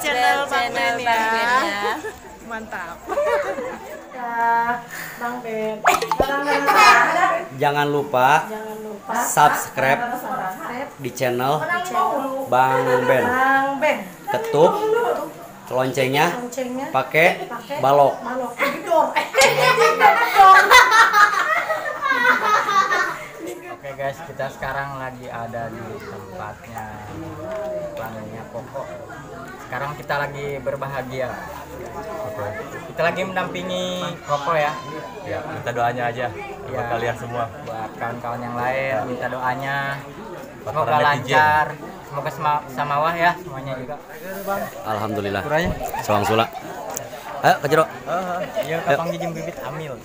channel Bang Ben ya. Mantap. Bang Ben. Jangan lupa subscribe di channel Bang Ben. Ketuk loncengnya pakai balok. Oke guys, kita sekarang lagi ada di tempatnya pelanggannya Koko. Sekarang kita lagi berbahagia. Kita lagi mendampingi Koko ya. Ya, minta doanya aja buat kalian semua. Buat kawan-kawan yang lain, minta doanya. Buat Semoga para netizen. lancar, semoga samawah ya semuanya juga. Alhamdulillah. Kurangnya? Soang sula. Ayo ke jero. Iya, kapang jijim bibit amil.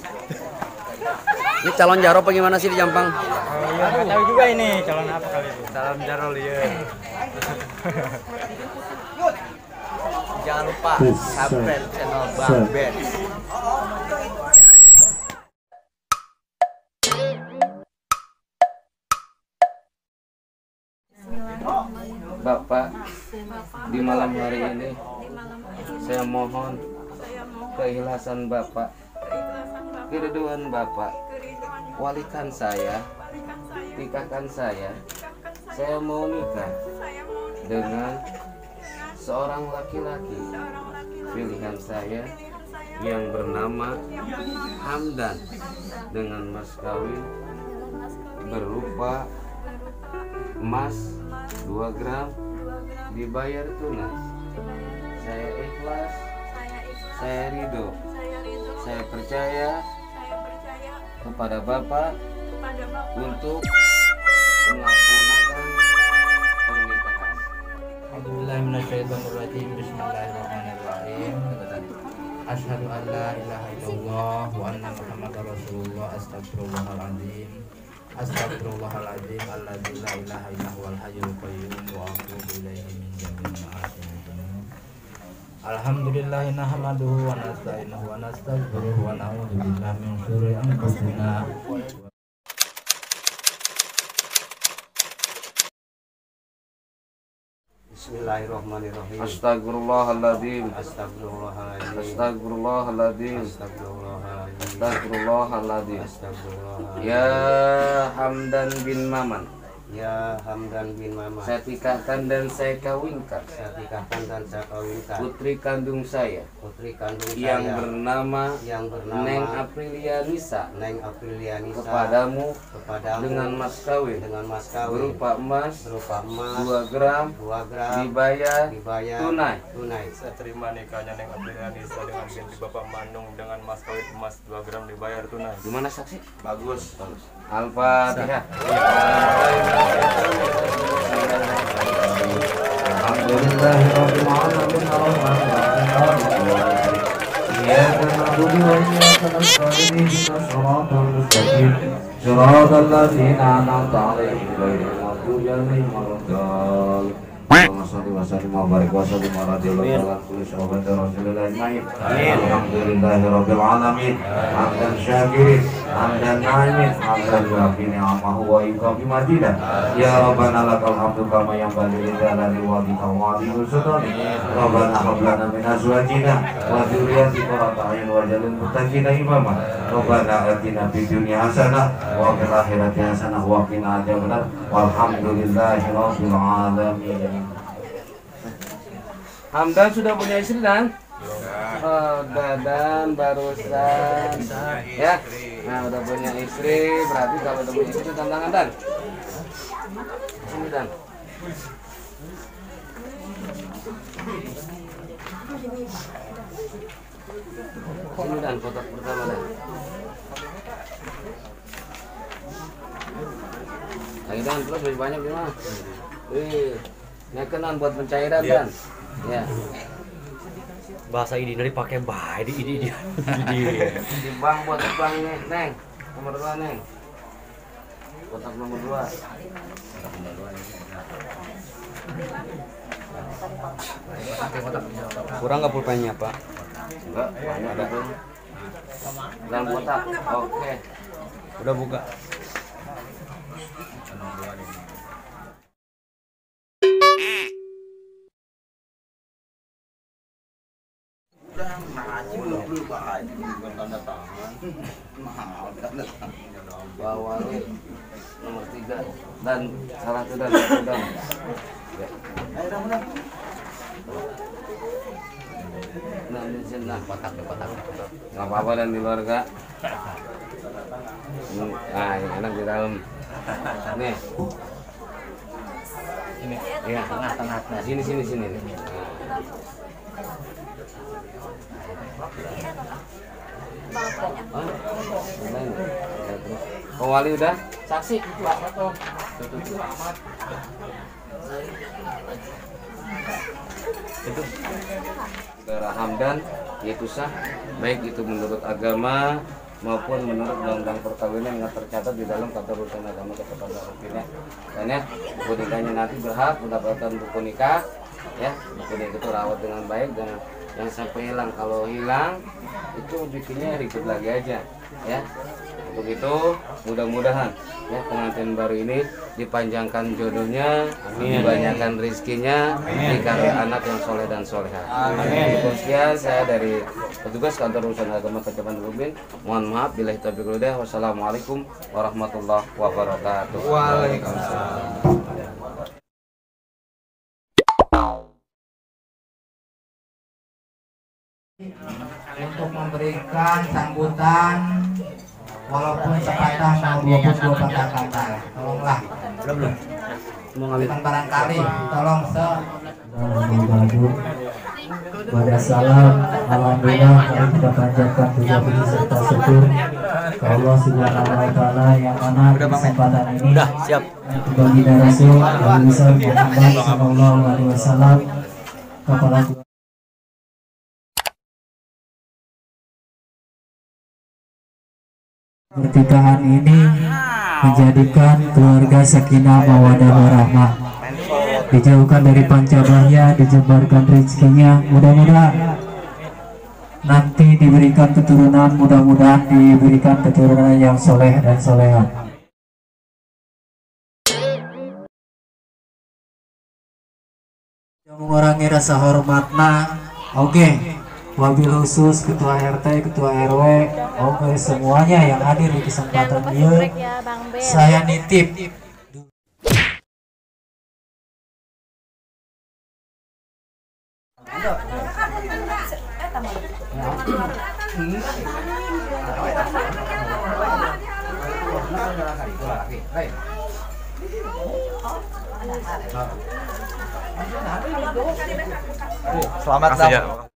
Ini calon jaro apa gimana sih di Jampang? Oh iya, nggak tahu juga ini calon apa kali itu. Salam jarol ya. Jangan lupa subscribe channel Bang Ben. Bapak, di malam hari ini saya mohon keikhlasan Bapak, keriduan Bapak, walikan saya, nikahkan saya mau nikah dengan seorang laki-laki pilihan saya yang bernama Hamdan dengan mas kawin berupa emas 2 gram dibayar tunai. Saya ikhlas, saya ridho, saya percaya kepada Bapak untuk melaksanakan pernikahan. Alhamdulillahirrahmanirrahim. Bismillahirrahmanirrahim. Asyhadu an la ilaha illallah wa anna Muhammadar Rasulullah. Astagfirullahaladzim. Astagfirullahaladzim. Alladzi la ilaha illa huwal hayyul qayyum wa atubu ilaihi min jami'il ma'asin. Alhamdulillah nahmaduhu wa nasta'inuhu wa nastaghfiruhu wa na'udzu billahi min syururi anfusina. Bismillahirrahmanirrahim. Astagfirullahaladzim. Astagfirullahaladzim. Astagfirullahaladzim. Astagfirullahaladzim. Astagfirullahaladzim. Astagfirullahaladzim. Ya Hamdan bin Maman, Ya Hamdan bin Maman, saya nikahkan dan saya kawinkan saya nikahkan dan saya kawinkan putri kandung saya putri kandung yang saya bernama yang bernama Neng Aprilia Nisa Neng Aprilia Nisa kepadamu dengan mas kawin berupa emas 2 gram 2 gram dibayar tunai. Saya terima nikahnya Neng Aprilia Nisa dengan binti Bapak Manung dengan mas kawin emas 2 gram dibayar tunai. Gimana saksi? Bagus. Al-Fatihah. Alhamdulillahirabbil alamin arrahmanirrahim. Iyyaka na'budu wa iyyaka nasta'in ihdinas siratal mustaqim. Siratal ladzina an'amta 'alaihim ghairil maghdubi 'alaihim waladdallin. Allahumma shalli wa sallim wa barik wa sallim wa radhiyallahu ta'ala an kulli sahabati Rasulillah ajma'in. Alhamdulillahirabbil alamin. Hamdan syakirin, hamdan na'imin, hamdan yuafi ni'amahu wa yukafi madidah. Ya Rabbana lakal hamdu kama yanbaghi li jalali wajhika wa 'azimi sultanik. Rabbana hab lana min azwajina wa dhurriyyatina qurrata a'yun waj'alna muttaqina imama. Rabbana atina fid dunya hasanah wa fil akhirati hasanah wa qina adzabannar. Walhamdulillahirabbil alamin. Hamdan sudah punya istri dan? Oh, Dadan barusan ya. Nah, udah punya istri, berarti kalau udah punya istri tantangan Dan. Ini Dan. Ini Dan kotak pertama Dan. Lagi Dan, terus lebih banyak gimana? Nekenan buat pencairan Dan. Ya. Bahasa ini dari pakai baik di Di bank buat bank nih, Neng. Nomor 2 Neng. Kotak nomor 2. kurang nggak pulpennya Pak? Enggak, ada tuh. Dalam kotak. Oke. Udah buka. Pak Wali nomor 3 dan salah satu dan ya. Nah, kotak. Nggak apa-apa dan di luar kak. Nah, yang enak di dalam. Nih. Ini. Iya, Tengah-tengah. Nah, sini nih. Pak Wali udah saksi itu apa? Itu Saudara Hamdan yaitu sah baik itu menurut agama maupun menurut undang-undang perkawinan yang tercatat di dalam Kantor Urusan Agama Kota Rukina. Dan ya, buku nikahnya nanti berhak mendapatkan buku nikah ya, buku nikah itu rawat dengan baik dan yang sampai hilang. Kalau hilang itu bikinnya ribet lagi aja ya. Untuk itu mudah-mudahan ya pengantin baru ini dipanjangkan jodohnya, dibanyakan rezekinya, dikasih anak yang soleh dan soleha. Sekian saya dari petugas Kantor Urusan Agama Kecamatan Lubin. Mohon maaf bila taufiq wal hidayah. Wassalamualaikum warahmatullahi wabarakatuh. Waalaikumsalam. Untuk memberikan sambutan walaupun sepatah maupun 2 patah kata, tolonglah. Bukan barangkali, tolong Pada salam, alhamdulillah mari kita panjatkan puja puji serta syukur ke Allah Subhanahu wa taala yang mana di kesempatan ini baginda Rasul Nabi Muhammad sallallahu alaihi wasallam kepala pernikahan ini menjadikan keluarga sakinah mawaddah warahmah, dijauhkan dari pancabahya, dijebarkan rezekinya, mudah-mudahan nanti diberikan keturunan, mudah-mudahan diberikan keturunan yang soleh dan soleha. Yang mengurangi rasa hormatna, oke. Wabil khusus Ketua RT, Ketua RW, oke semuanya yang hadir di kesempatan ini, saya nitip Selamat datang.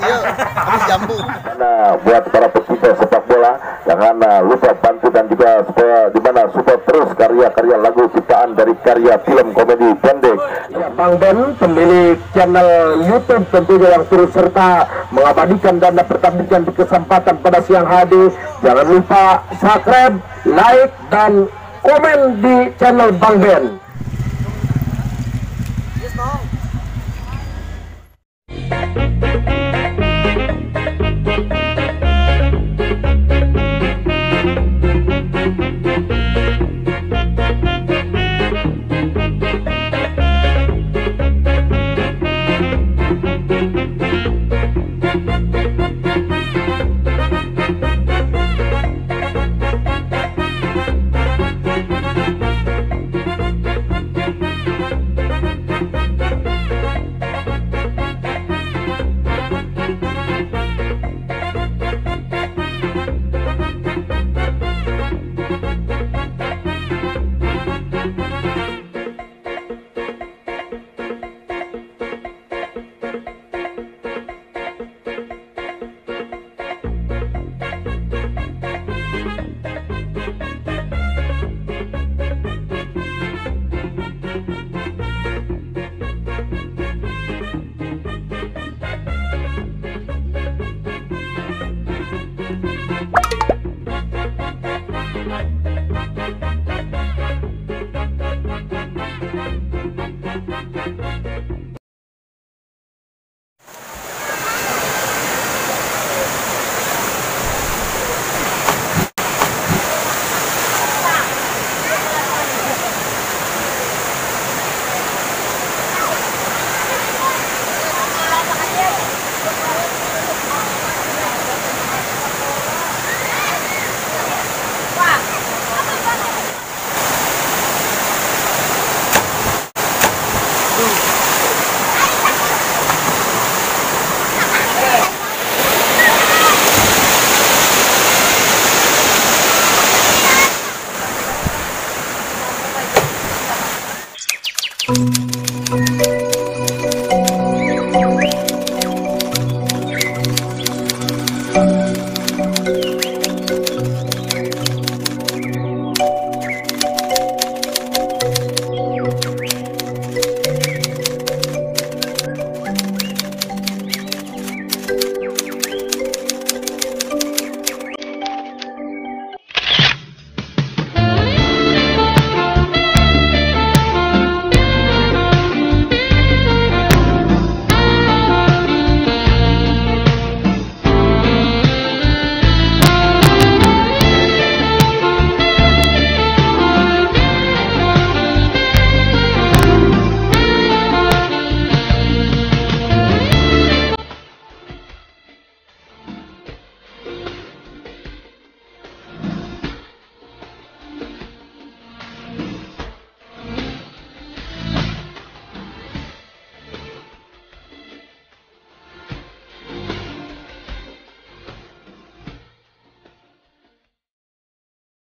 Iya, habis jambu. Nah, buat para pecinta sepak bola, jangan lupa bantu dan juga supaya di mana support terus karya-karya lagu ciptaan dari karya film komedi pendek. Ya, Bang Ben, pemilik channel YouTube tentunya yang turut serta mengabadikan dan pertandingan di kesempatan pada siang hari. Jangan lupa subscribe, like, dan komen di channel Bang Ben. Yes,